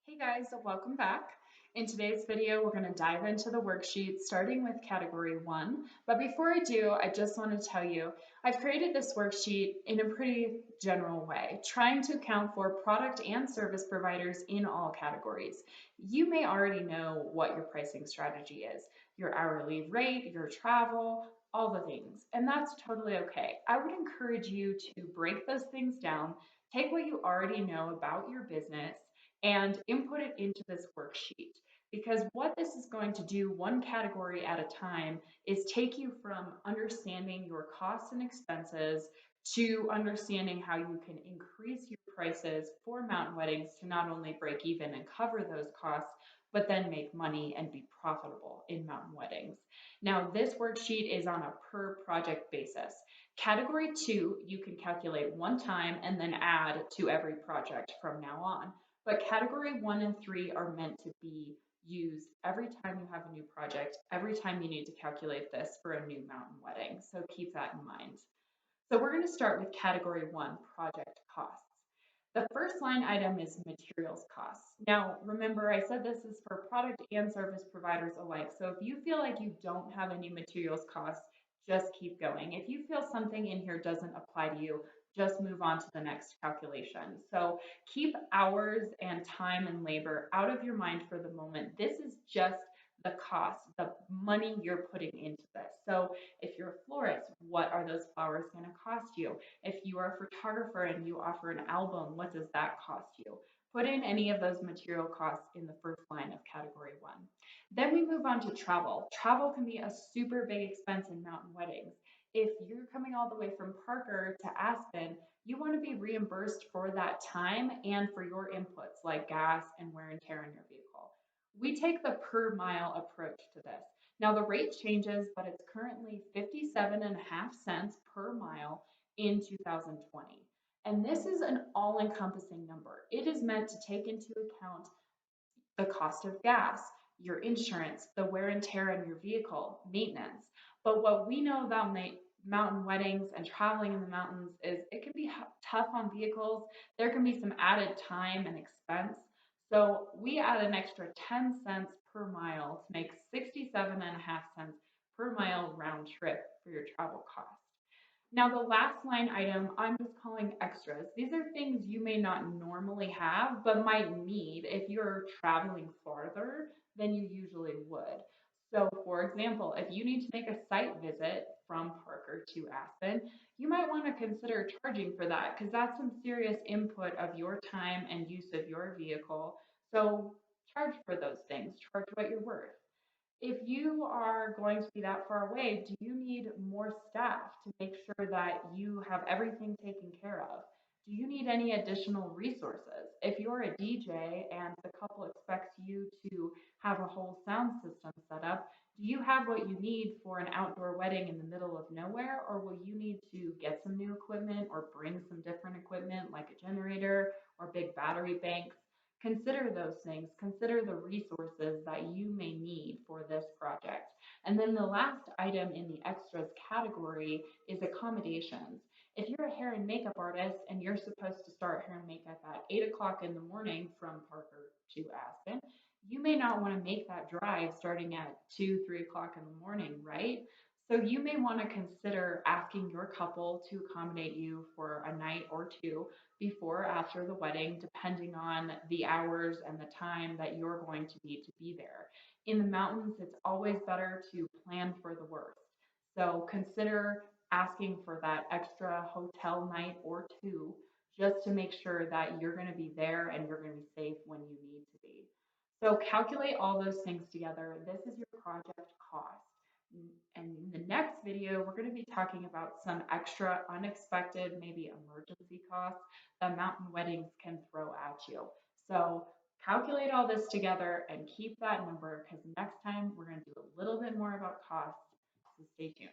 Hey guys, welcome back. In today's video, we're going to dive into the worksheet starting with category 1. But before I do, I just want to tell you, I've created this worksheet in a pretty general way, trying to account for product and service providers in all categories. You may already know what your pricing strategy is, your hourly rate, your travel, all the things, and that's totally okay. I would encourage you to break those things down, take what you already know about your business and input it into this worksheet. Because what this is going to do, one category at a time, is take you from understanding your costs and expenses to understanding how you can increase your prices for mountain weddings to not only break even and cover those costs, but then make money and be profitable in mountain weddings. Now, this worksheet is on a per project basis. Category 2, you can calculate one time and then add to every project from now on. But category 1 and 3 are meant to be used every time you have a new project, every time you need to calculate this for a new mountain wedding. So keep that in mind. So we're going to start with category 1, project costs. The first line item is materials costs. Now, remember, I said this is for product and service providers alike. So if you feel like you don't have any materials costs, just keep going. If you feel something in here doesn't apply to you, just move on to the next calculation. So keep hours and time and labor out of your mind for the moment. This is just the cost, the money you're putting into this. So if you're a florist, what are those flowers going to cost you? If you are a photographer and you offer an album, what does that cost you? Put in any of those material costs in the first line of category 1. Then we move on to travel. Travel can be a super big expense in mountain weddings. If you're coming all the way from Parker to Aspen, you want to be reimbursed for that time and for your inputs like gas and wear and tear on your vehicle. We take the per mile approach to this. Now the rate changes, but it's currently 57.5 cents per mile in 2020. And this is an all-encompassing number. It is meant to take into account the cost of gas, your insurance, the wear and tear on your vehicle, maintenance. But what we know about mountain weddings and traveling in the mountains is it can be tough on vehicles. There can be some added time and expense. So we add an extra 10 cents per mile to make 67.5 cents per mile round trip for your travel costs. Now, the last line item, I'm just calling extras. These are things you may not normally have, but might need if you're traveling farther than you usually would. So, for example, if you need to make a site visit from Parker to Aspen, you might want to consider charging for that because that's some serious input of your time and use of your vehicle. So, charge for those things, charge what you're worth. If you are going to be that far away, do you need more staff to make sure that you have everything taken care of? Do you need any additional resources? If you're a DJ and the couple expects you to have a whole sound system set up, do you have what you need for an outdoor wedding in the middle of nowhere, or will you need to get some new equipment or bring some different equipment like a generator or big battery banks? Consider those things. Consider the resources that you may need for this project. And then the last item in the extras category is accommodations. If you're a hair and makeup artist and you're supposed to start hair and makeup at 8 o'clock in the morning from Parker to Aspen, you may not want to make that drive starting at 2, 3 o'clock in the morning, right? So you may want to consider asking your couple to accommodate you for a night or two before or after the wedding, depending on the hours and the time that you're going to need to be there. In the mountains, it's always better to plan for the worst. So consider asking for that extra hotel night or two just to make sure that you're going to be there and you're going to be safe when you need to be. So calculate all those things together. This is your project cost. And in the next video, we're going to be talking about some extra unexpected, maybe emergency costs that mountain weddings can throw at you. So calculate all this together and keep that number because next time we're going to do a little bit more about costs. So stay tuned.